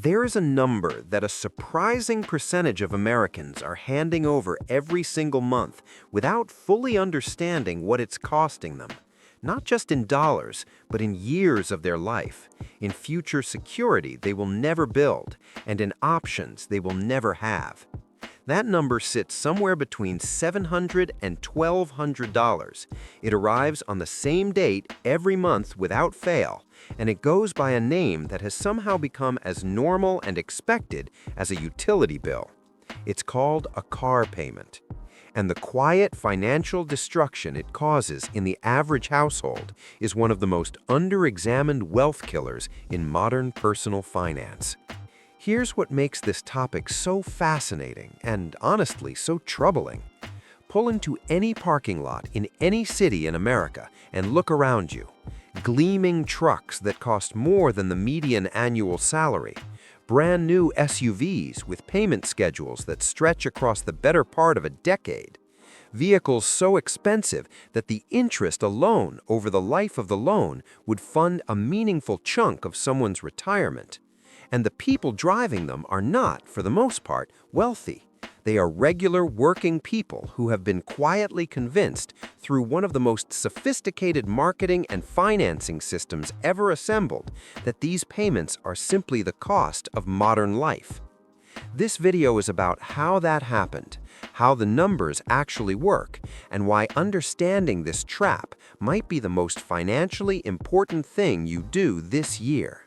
There is a number that a surprising percentage of Americans are handing over every single month without fully understanding what it's costing them. Not just in dollars, but in years of their life, in future security they will never build, and in options they will never have. That number sits somewhere between $700 and $1,200. It arrives on the same date every month without fail, and it goes by a name that has somehow become as normal and expected as a utility bill. It's called a car payment. And the quiet financial destruction it causes in the average household is one of the most under-examined wealth killers in modern personal finance. Here's what makes this topic so fascinating and, honestly, so troubling. Pull into any parking lot in any city in America and look around you. Gleaming trucks that cost more than the median annual salary. Brand new SUVs with payment schedules that stretch across the better part of a decade. Vehicles so expensive that the interest alone over the life of the loan would fund a meaningful chunk of someone's retirement. And the people driving them are not, for the most part, wealthy. They are regular working people who have been quietly convinced through one of the most sophisticated marketing and financing systems ever assembled that these payments are simply the cost of modern life. This video is about how that happened, how the numbers actually work, and why understanding this trap might be the most financially important thing you do this year.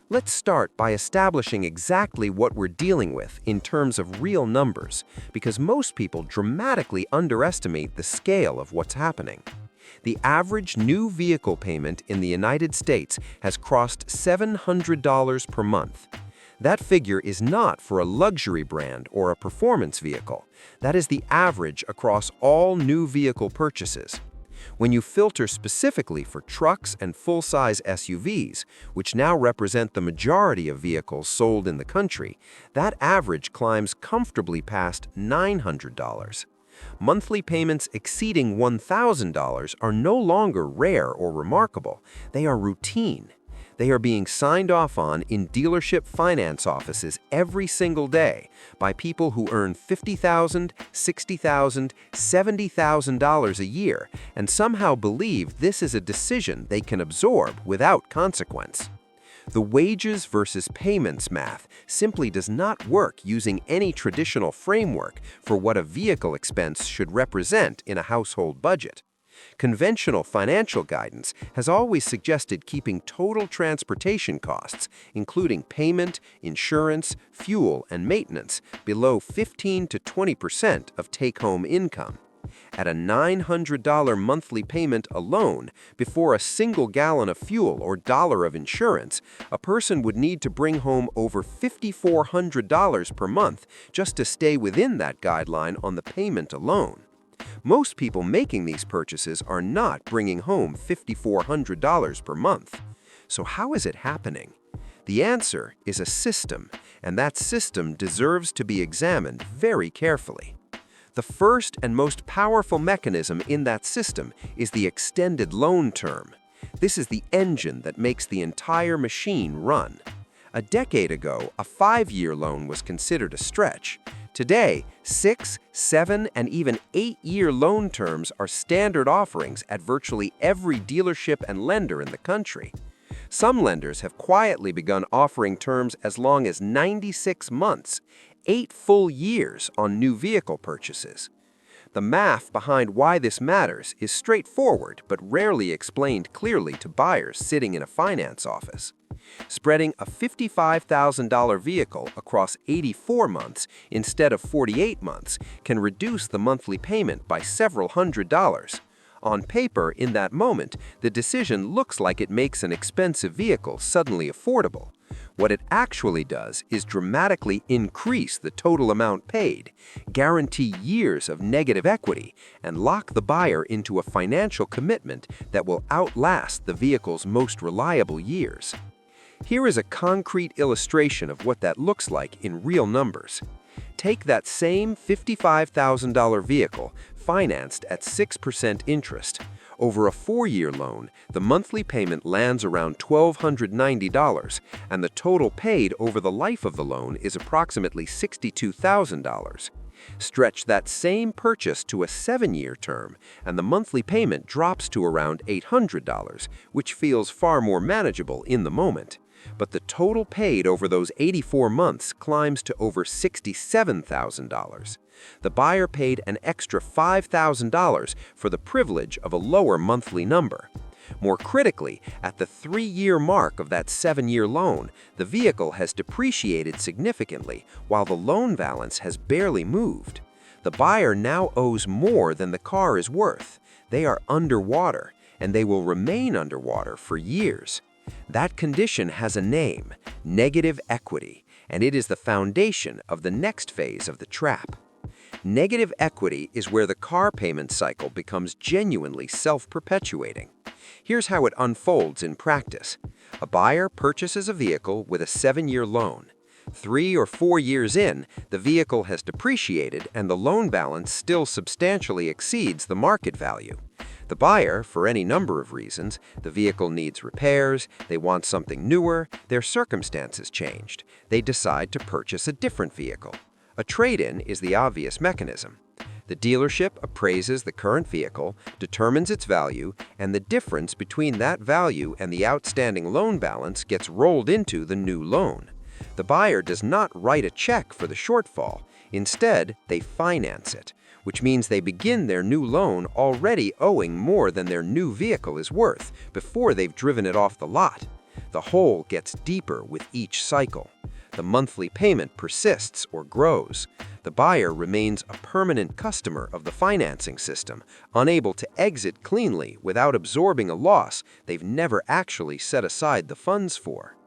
Let's start by establishing exactly what we're dealing with in terms of real numbers, because most people dramatically underestimate the scale of what's happening. The average new vehicle payment in the United States has crossed $700 per month. That figure is not for a luxury brand or a performance vehicle. That is the average across all new vehicle purchases. When you filter specifically for trucks and full-size SUVs, which now represent the majority of vehicles sold in the country, that average climbs comfortably past $900. Monthly payments exceeding $1,000 are no longer rare or remarkable. They are routine. They are being signed off on in dealership finance offices every single day by people who earn $50,000, $60,000, $70,000 a year and somehow believe this is a decision they can absorb without consequence. The wages versus payments math simply does not work using any traditional framework for what a vehicle expense should represent in a household budget. Conventional financial guidance has always suggested keeping total transportation costs, including payment, insurance, fuel, and maintenance, below 15 to 20% of take-home income. At a $900 monthly payment alone, before a single gallon of fuel or dollar of insurance, a person would need to bring home over $5,400 per month just to stay within that guideline on the payment alone. Most people making these purchases are not bringing home $5,400 per month. So how is it happening? The answer is a system, and that system deserves to be examined very carefully. The first and most powerful mechanism in that system is the extended loan term. This is the engine that makes the entire machine run. A decade ago, a 5-year loan was considered a stretch. Today, 6, 7, and even 8-year loan terms are standard offerings at virtually every dealership and lender in the country. Some lenders have quietly begun offering terms as long as 96 months, 8 full years on new vehicle purchases. The math behind why this matters is straightforward but rarely explained clearly to buyers sitting in a finance office. Spreading a $55,000 vehicle across 84 months instead of 48 months can reduce the monthly payment by several $100s. On paper, in that moment, the decision looks like it makes an expensive vehicle suddenly affordable. What it actually does is dramatically increase the total amount paid, guarantee years of negative equity, and lock the buyer into a financial commitment that will outlast the vehicle's most reliable years. Here is a concrete illustration of what that looks like in real numbers. Take that same $55,000 vehicle financed at 6% interest. Over a 4-year loan, the monthly payment lands around $1,290, and the total paid over the life of the loan is approximately $62,000. Stretch that same purchase to a 7-year term, and the monthly payment drops to around $800, which feels far more manageable in the moment. But the total paid over those 84 months climbs to over $67,000. The buyer paid an extra $5,000 for the privilege of a lower monthly number. More critically, at the 3-year mark of that 7-year loan, the vehicle has depreciated significantly, while the loan balance has barely moved. The buyer now owes more than the car is worth. They are underwater, and they will remain underwater for years. That condition has a name: negative equity, and it is the foundation of the next phase of the trap. Negative equity is where the car payment cycle becomes genuinely self-perpetuating. Here's how it unfolds in practice. A buyer purchases a vehicle with a 7-year loan. 3 or 4 years in, the vehicle has depreciated and the loan balance still substantially exceeds the market value. The buyer, for any number of reasons, the vehicle needs repairs, they want something newer, their circumstances changed, they decide to purchase a different vehicle. A trade-in is the obvious mechanism. The dealership appraises the current vehicle, determines its value, and the difference between that value and the outstanding loan balance gets rolled into the new loan. The buyer does not write a check for the shortfall. Instead, they finance it, which means they begin their new loan already owing more than their new vehicle is worth before they've driven it off the lot. The hole gets deeper with each cycle. The monthly payment persists or grows. The buyer remains a permanent customer of the financing system, unable to exit cleanly without absorbing a loss they've never actually set aside the funds for.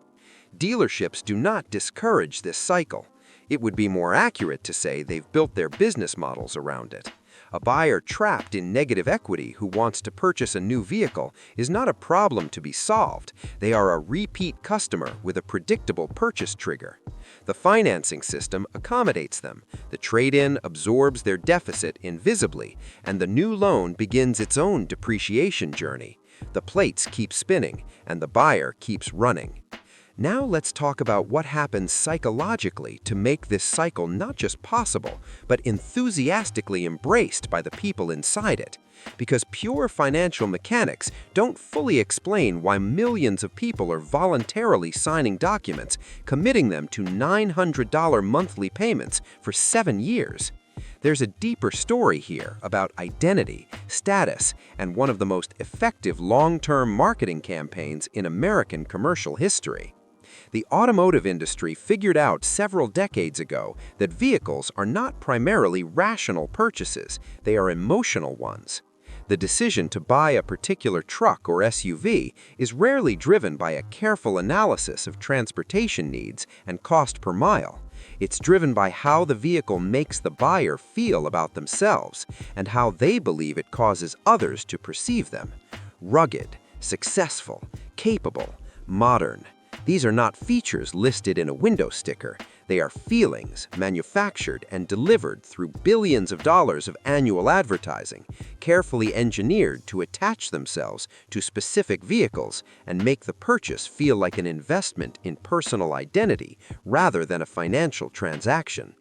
Dealerships do not discourage this cycle. It would be more accurate to say they've built their business models around it. A buyer trapped in negative equity who wants to purchase a new vehicle is not a problem to be solved. They are a repeat customer with a predictable purchase trigger. The financing system accommodates them. The trade-in absorbs their deficit invisibly, and the new loan begins its own depreciation journey. The plates keep spinning, and the buyer keeps running. Now let's talk about what happens psychologically to make this cycle not just possible, but enthusiastically embraced by the people inside it. Because pure financial mechanics don't fully explain why millions of people are voluntarily signing documents, committing them to $900 monthly payments for 7 years. There's a deeper story here about identity, status, and one of the most effective long-term marketing campaigns in American commercial history. The automotive industry figured out several decades ago that vehicles are not primarily rational purchases, they are emotional ones. The decision to buy a particular truck or SUV is rarely driven by a careful analysis of transportation needs and cost per mile. It's driven by how the vehicle makes the buyer feel about themselves and how they believe it causes others to perceive them. Rugged, successful, capable, modern. These are not features listed in a window sticker. They are feelings manufactured and delivered through billions of dollars of annual advertising, carefully engineered to attach themselves to specific vehicles and make the purchase feel like an investment in personal identity rather than a financial transaction.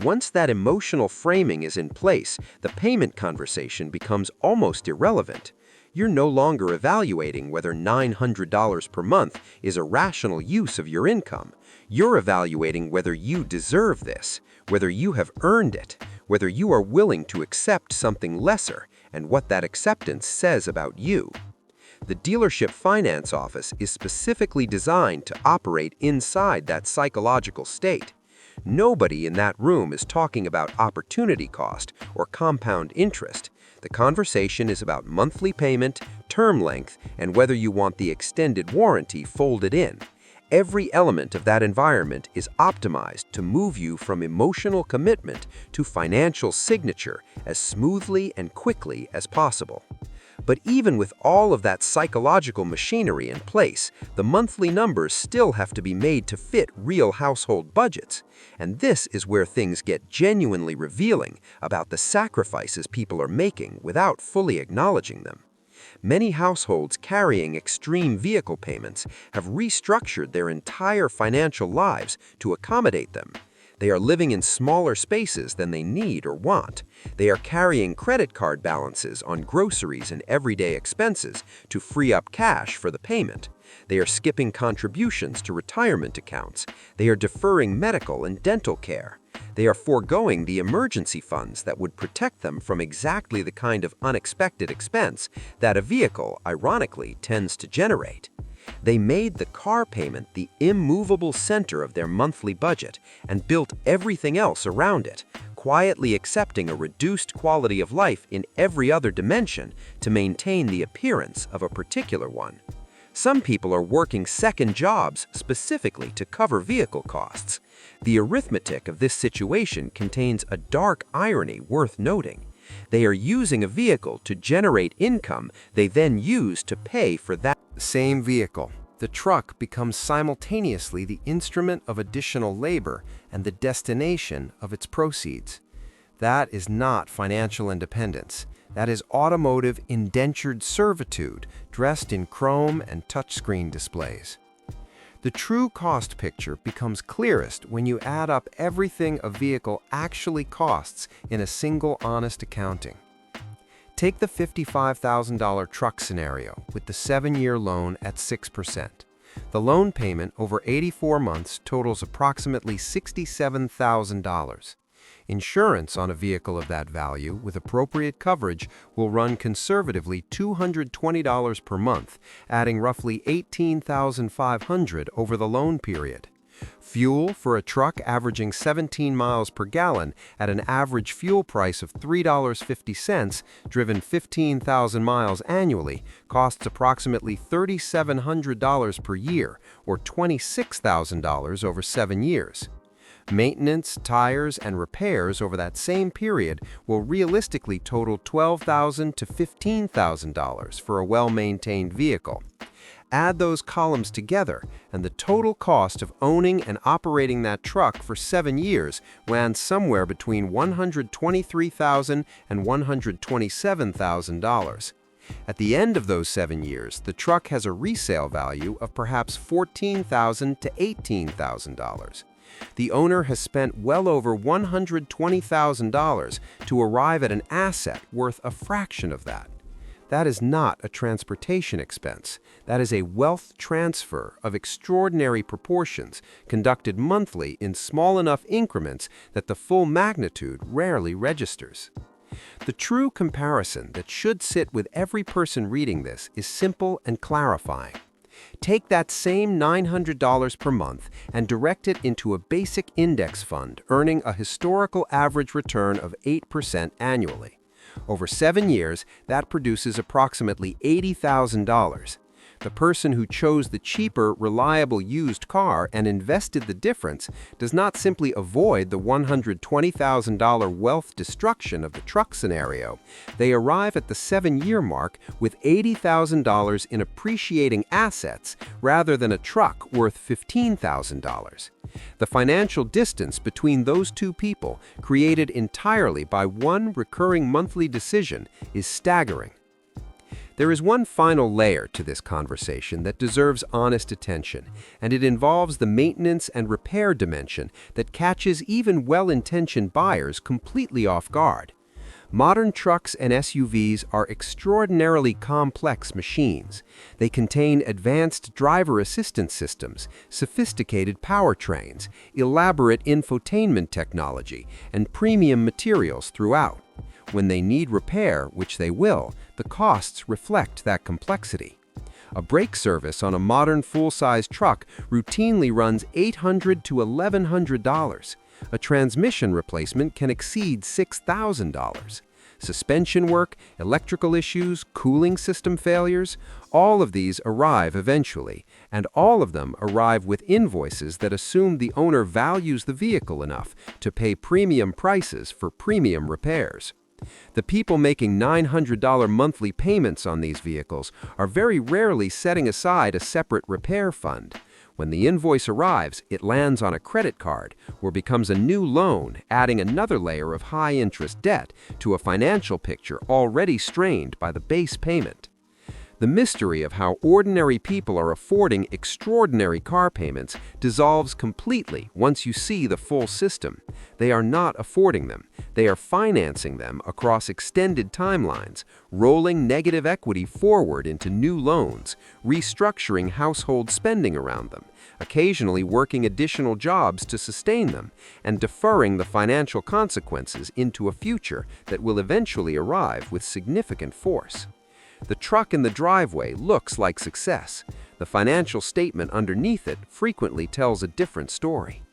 Once that emotional framing is in place, the payment conversation becomes almost irrelevant. You're no longer evaluating whether $900 per month is a rational use of your income. You're evaluating whether you deserve this, whether you have earned it, whether you are willing to accept something lesser, and what that acceptance says about you. The dealership finance office is specifically designed to operate inside that psychological state. Nobody in that room is talking about opportunity cost or compound interest. The conversation is about monthly payment, term length, and whether you want the extended warranty folded in. Every element of that environment is optimized to move you from emotional commitment to financial signature as smoothly and quickly as possible. But even with all of that psychological machinery in place, the monthly numbers still have to be made to fit real household budgets. And this is where things get genuinely revealing about the sacrifices people are making without fully acknowledging them. Many households carrying extreme vehicle payments have restructured their entire financial lives to accommodate them. They are living in smaller spaces than they need or want. They are carrying credit card balances on groceries and everyday expenses to free up cash for the payment. They are skipping contributions to retirement accounts. They are deferring medical and dental care. They are foregoing the emergency funds that would protect them from exactly the kind of unexpected expense that a vehicle, ironically, tends to generate. They made the car payment the immovable center of their monthly budget and built everything else around it, quietly accepting a reduced quality of life in every other dimension to maintain the appearance of a particular one. Some people are working second jobs specifically to cover vehicle costs. The arithmetic of this situation contains a dark irony worth noting. They are using a vehicle to generate income they then use to pay for that same vehicle. The truck becomes simultaneously the instrument of additional labor and the destination of its proceeds. That is not financial independence. That is automotive indentured servitude dressed in chrome and touchscreen displays. The true cost picture becomes clearest when you add up everything a vehicle actually costs in a single honest accounting. Take the $55,000 truck scenario with the 7-year loan at 6%. The loan payment over 84 months totals approximately $67,000. Insurance on a vehicle of that value with appropriate coverage will run conservatively $220 per month, adding roughly $18,500 over the loan period. Fuel for a truck averaging 17 miles per gallon at an average fuel price of $3.50, driven 15,000 miles annually, costs approximately $3,700 per year, or $26,000 over 7 years. Maintenance, tires, and repairs over that same period will realistically total $12,000 to $15,000 for a well-maintained vehicle. Add those columns together, and the total cost of owning and operating that truck for 7 years lands somewhere between $123,000 and $127,000. At the end of those 7 years, the truck has a resale value of perhaps $14,000 to $18,000. The owner has spent well over $120,000 to arrive at an asset worth a fraction of that. That is not a transportation expense. That is a wealth transfer of extraordinary proportions conducted monthly in small enough increments that the full magnitude rarely registers. The true comparison that should sit with every person reading this is simple and clarifying. Take that same $900 per month and direct it into a basic index fund earning a historical average return of 8% annually. Over 7 years, that produces approximately $80,000. The person who chose the cheaper, reliable used car and invested the difference does not simply avoid the $120,000 wealth destruction of the truck scenario. They arrive at the 7-year mark with $80,000 in appreciating assets rather than a truck worth $15,000. The financial distance between those two people, created entirely by one recurring monthly decision, is staggering. There is one final layer to this conversation that deserves honest attention, and it involves the maintenance and repair dimension that catches even well-intentioned buyers completely off guard. Modern trucks and SUVs are extraordinarily complex machines. They contain advanced driver assistance systems, sophisticated powertrains, elaborate infotainment technology, and premium materials throughout. When they need repair, which they will, the costs reflect that complexity. A brake service on a modern full-size truck routinely runs $800 to $1,100. A transmission replacement can exceed $6,000. Suspension work, electrical issues, cooling system failures, all of these arrive eventually, and all of them arrive with invoices that assume the owner values the vehicle enough to pay premium prices for premium repairs. The people making $900 monthly payments on these vehicles are very rarely setting aside a separate repair fund. When the invoice arrives, it lands on a credit card or becomes a new loan, adding another layer of high-interest debt to a financial picture already strained by the base payment. The mystery of how ordinary people are affording extraordinary car payments dissolves completely once you see the full system. They are not affording them. They are financing them across extended timelines, rolling negative equity forward into new loans, restructuring household spending around them, occasionally working additional jobs to sustain them, and deferring the financial consequences into a future that will eventually arrive with significant force. The truck in the driveway looks like success. The financial statement underneath it frequently tells a different story.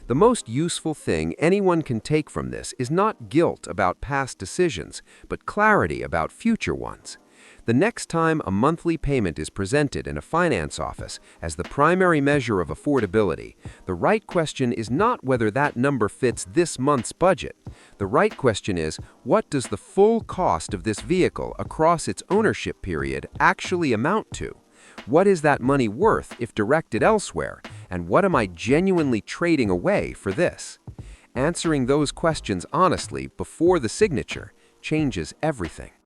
The most useful thing anyone can take from this is not guilt about past decisions, but clarity about future ones. The next time a monthly payment is presented in a finance office as the primary measure of affordability, the right question is not whether that number fits this month's budget. The right question is, what does the full cost of this vehicle across its ownership period actually amount to? What is that money worth if directed elsewhere? And what am I genuinely trading away for this? Answering those questions honestly before the signature changes everything.